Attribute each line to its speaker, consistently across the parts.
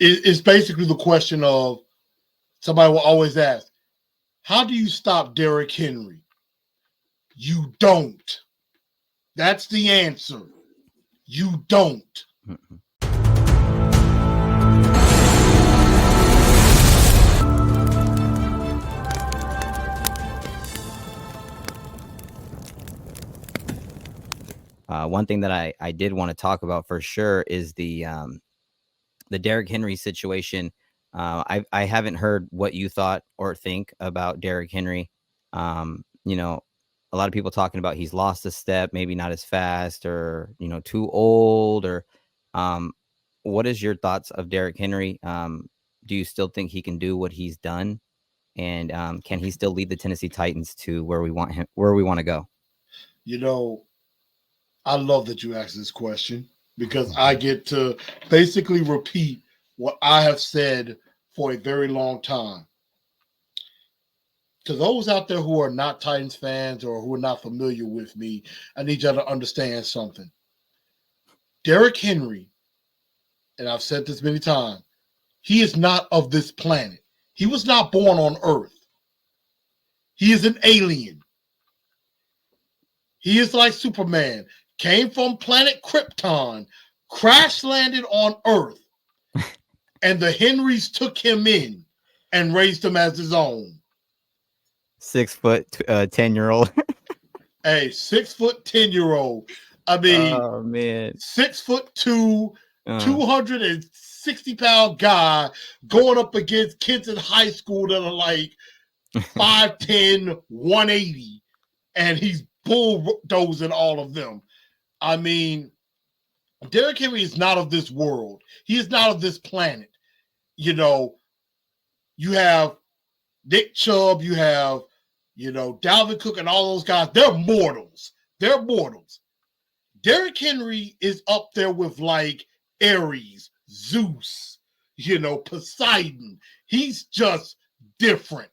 Speaker 1: It's basically the question of somebody will always ask, how do you stop Derrick Henry? You don't. That's the answer. You don't.
Speaker 2: One thing that I did want to talk about for sure is the Derrick Henry situation. I haven't heard what you thought or think about Derrick Henry. You know, a lot of people talking about he's lost a step, maybe not as fast, or too old, or what is your thoughts of Derrick Henry? Do you still think he can do what he's done, and can he still lead the Tennessee Titans to where we want him, where we want to go?
Speaker 1: I love that you asked this question because I get to basically repeat what I have said for a very long time. To those out there who are not Titans fans or who are not familiar with me, I need y'all to understand something. Derrick Henry, and I've said this many times, he is not of this planet. He was not born on Earth. He is an alien. He is like Superman. Came from planet Krypton, crash landed on Earth, and the Henrys took him in and raised him as his own.
Speaker 2: 6 foot 10-year-old.
Speaker 1: Hey, 6 foot 10-year-old. I mean,
Speaker 2: oh man,
Speaker 1: 6'2", 260-pound guy going up against kids in high school that are like 5'10", 180, and he's bulldozing all of them. I mean, Derrick Henry is not of this world. He is not of this planet. You have Nick Chubb, you have, Dalvin Cook and all those guys. They're mortals. They're mortals. Derrick Henry is up there with like Ares, Zeus, Poseidon. He's just different.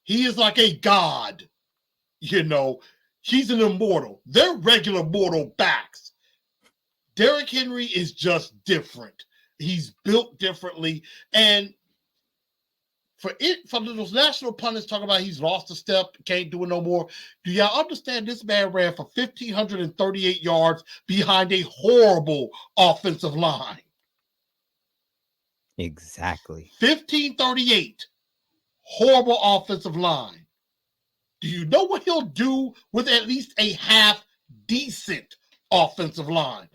Speaker 1: He is like a god, He's an immortal. They're regular mortal backs. Derrick Henry is just different. He's built differently. And for those national pundits talking about he's lost a step, can't do it no more, do y'all understand this man ran for 1,538 yards behind a horrible offensive line?
Speaker 2: Exactly.
Speaker 1: 1,538. Horrible offensive line. Do you know what he'll do with at least a half decent offensive line?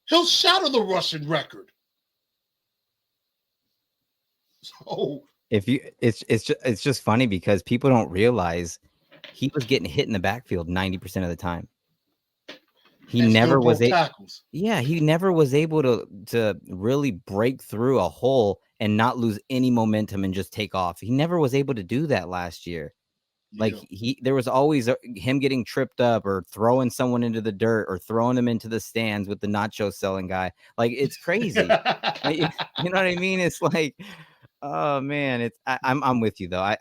Speaker 1: He'll shatter the rushing record. So
Speaker 2: it's just funny because people don't realize he was getting hit in the backfield 90% of the time. He never was
Speaker 1: tackles.
Speaker 2: Yeah, he never was able to really break through a hole and not lose any momentum and just take off. He never was able to do that last year. Like there was always him getting tripped up or throwing someone into the dirt or throwing them into the stands with the nacho selling guy. Like, it's crazy. You know what I mean? It's like, oh man, I'm with you though.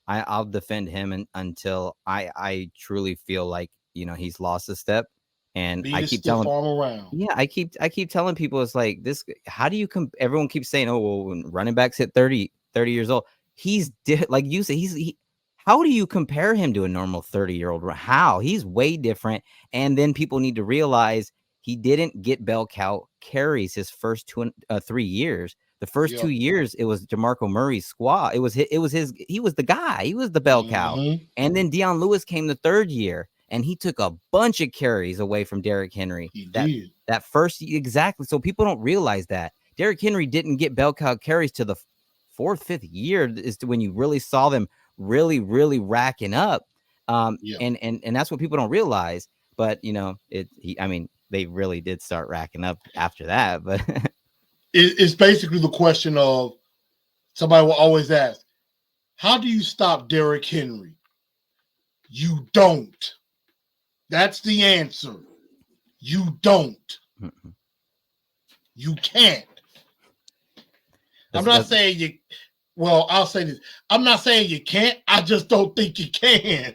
Speaker 2: I'll defend him until I truly feel like he's lost a step. And I keep telling
Speaker 1: around.
Speaker 2: Yeah, I keep telling people, it's like this. How do you everyone keeps saying, oh, well, when running backs hit 30 years old, he's like you say, how do you compare him to a normal 30-year-old? How? He's way different. And then people need to realize he didn't get bell cow carries his first 3 years. The first 2 years, it was DeMarco Murray's squad. He was the guy. He was the bell cow. And then Deion Lewis came the third year, and he took a bunch of carries away from Derrick Henry.
Speaker 1: He did.
Speaker 2: That first, exactly. So people don't realize that. Derrick Henry didn't get bell cow carries to the 4th, 5th year is when you really saw them really, really racking up. And that's what people don't realize. But, they really did start racking up after that. But
Speaker 1: it's basically the question of somebody will always ask, how do you stop Derrick Henry? You don't. That's the answer. You don't. You can't. I'm not saying you. Well, I'll say this. I'm not saying you can't. I just don't think you can.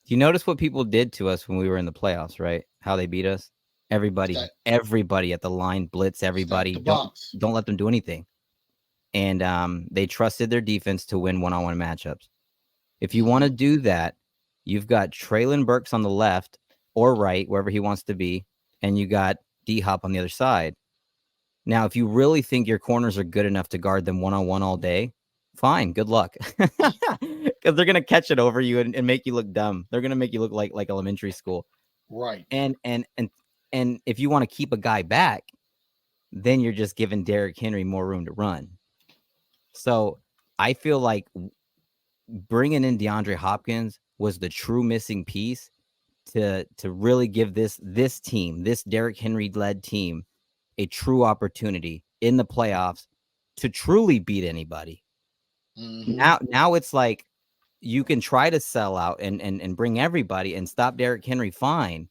Speaker 2: You notice what people did to us when we were in the playoffs, right? How they beat us? Everybody at the line, blitz everybody.
Speaker 1: Stack the box.
Speaker 2: Don't let them do anything. And they trusted their defense to win one-on-one matchups. If you want to do that, you've got Traylon Burks on the left or right, wherever he wants to be, and you got D-Hop on the other side. Now, if you really think your corners are good enough to guard them one-on-one all day, fine, good luck. Because they're going to catch it over you and make you look dumb. They're going to make you look like elementary school.
Speaker 1: Right.
Speaker 2: And if you want to keep a guy back, then you're just giving Derrick Henry more room to run. So I feel like bringing in DeAndre Hopkins was the true missing piece to really give this team, this Derrick Henry-led team, a true opportunity in the playoffs to truly beat anybody. Now it's like you can try to sell out and bring everybody and stop Derrick Henry, fine.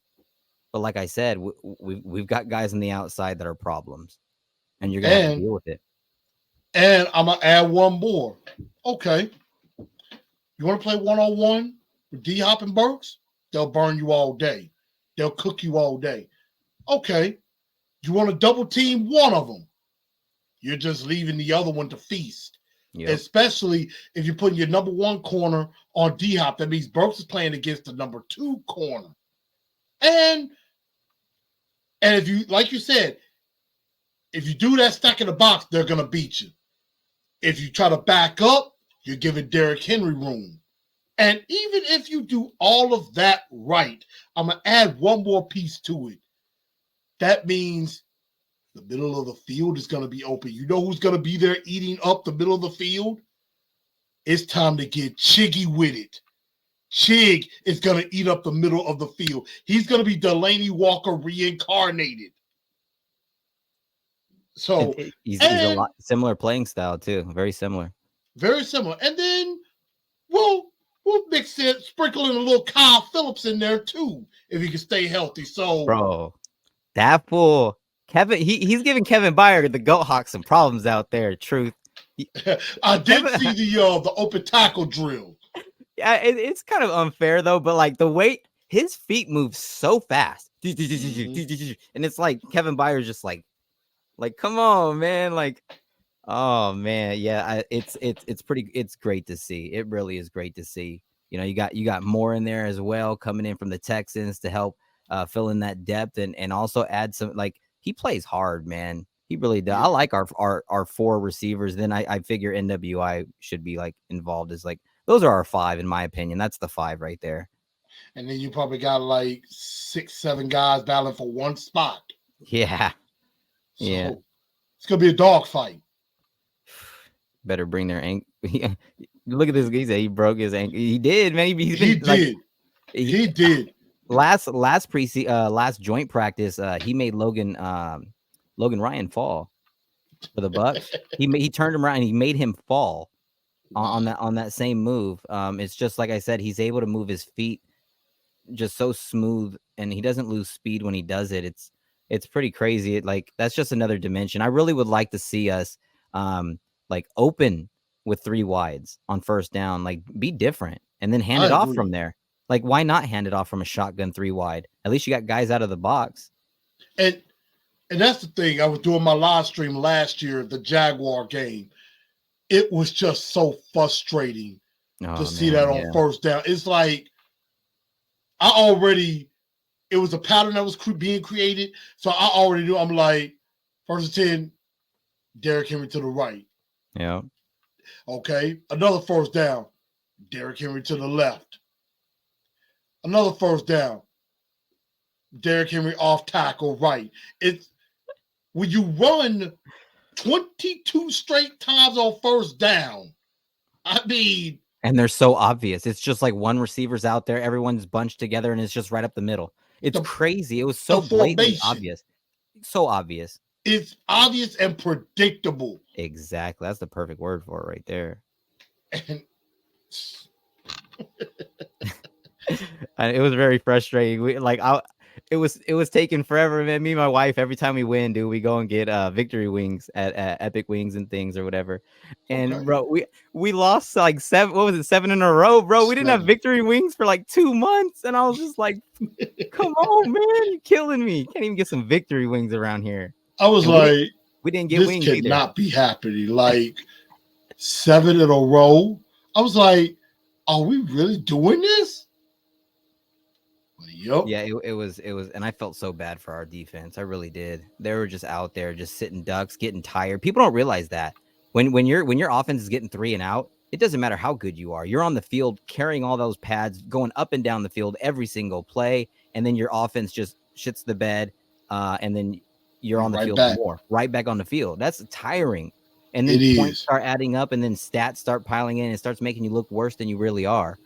Speaker 2: But like I said, we've got guys on the outside that are problems, and you're going to have to deal with it.
Speaker 1: And I'm going to add one more. Okay. You want to play one-on-one with D-Hop and Burks? They'll burn you all day. They'll cook you all day. Okay. You want to double team one of them? You're just leaving the other one to feast. Yep. Especially if you're putting your number one corner on D-Hop. That means Burks is playing against the number two corner. And if you, like you said, if you do that stack in the box, they're going to beat you. If you try to back up, you're giving Derrick Henry room. And even if you do all of that right, I'm going to add one more piece to it. That means the middle of the field is going to be open. You know who's going to be there eating up the middle of the field? It's time to get Chiggy with it. Chig is going to eat up the middle of the field. He's going to be Delaney Walker reincarnated. So
Speaker 2: he's a lot similar playing style too. Very similar.
Speaker 1: Very similar. And then we'll mix it, sprinkle in a little Kyle Phillips in there too, if he can stay healthy. So,
Speaker 2: bro, that fool Kevin, he's giving Kevin Byard the Goat Hawk some problems out there. Truth.
Speaker 1: I did see the open tackle drill.
Speaker 2: Yeah, it's kind of unfair though, but like the way his feet move so fast, and it's like Kevin Byard's just like, come on, man, like, oh man, yeah, it's great to see. It really is great to see. You know, you got more in there as well coming in from the Texans to help fill in that depth and also add some, like, he plays hard, man. He really does. I like our four receivers. Then I figure NWI should be like involved as like, those are our five, in my opinion. That's the five right there.
Speaker 1: And then you probably got like 6-7 guys battling for one spot.
Speaker 2: Yeah.
Speaker 1: So yeah. It's going to be a dogfight.
Speaker 2: Better bring their ankle. Look at this guy. He said he broke his ankle. He did, man.
Speaker 1: He did.
Speaker 2: Last joint practice, he made Logan Ryan fall for the Bucks. He turned him around and he made him fall on that same move. It's just like I said, he's able to move his feet just so smooth, and he doesn't lose speed when he does it. It's pretty crazy. That's just another dimension. I really would like to see us like open with 3 wides on first down, like be different, and then hand it off from there. Like, why not hand it off from a shotgun 3 wide? At least you got guys out of the box.
Speaker 1: And that's the thing. I was doing my live stream last year, the Jaguar game. It was just so frustrating to see that on first down. It's like it was a pattern that was being created. So I already knew. I'm like, first and 10, Derrick Henry to the right.
Speaker 2: Yeah.
Speaker 1: Okay. Another first down, Derrick Henry to the left. Another first down, Derrick Henry off tackle right. It's when you run 22 straight times on first down. I mean,
Speaker 2: and they're so obvious. It's just like one receiver's out there, everyone's bunched together, and it's just right up the middle. It's crazy. It was so blatantly obvious. So obvious.
Speaker 1: It's obvious and predictable.
Speaker 2: Exactly. That's the perfect word for it right there.
Speaker 1: And
Speaker 2: it was very frustrating. it was taking forever, man. Me and my wife, every time we win, dude, we go and get victory wings at Epic Wings and things or whatever. And
Speaker 1: Okay.
Speaker 2: bro, we lost like 7. What was it? 7 in a row, bro. We didn't have
Speaker 1: 7.
Speaker 2: victory wings for like 2 months, and I was just like, "Come on, man, you're killing me. Can't even get some victory wings around here."
Speaker 1: I was
Speaker 2: And
Speaker 1: like,
Speaker 2: we didn't get
Speaker 1: this
Speaker 2: wings
Speaker 1: could
Speaker 2: either.
Speaker 1: not be happening. Like 7 in a row. I was like, are we really doing this? Yep.
Speaker 2: Yeah, it was, and I felt so bad for our defense. I really did. They were just out there, just sitting ducks, getting tired. People don't realize that when your offense is getting 3 and out, it doesn't matter how good you are. You're on the field carrying all those pads, going up and down the field every single play, and then your offense just shits the bed, and then you're on the field more, right back on the field. That's tiring. And then points start adding up, and then stats start piling in, and it starts making you look worse than you really are.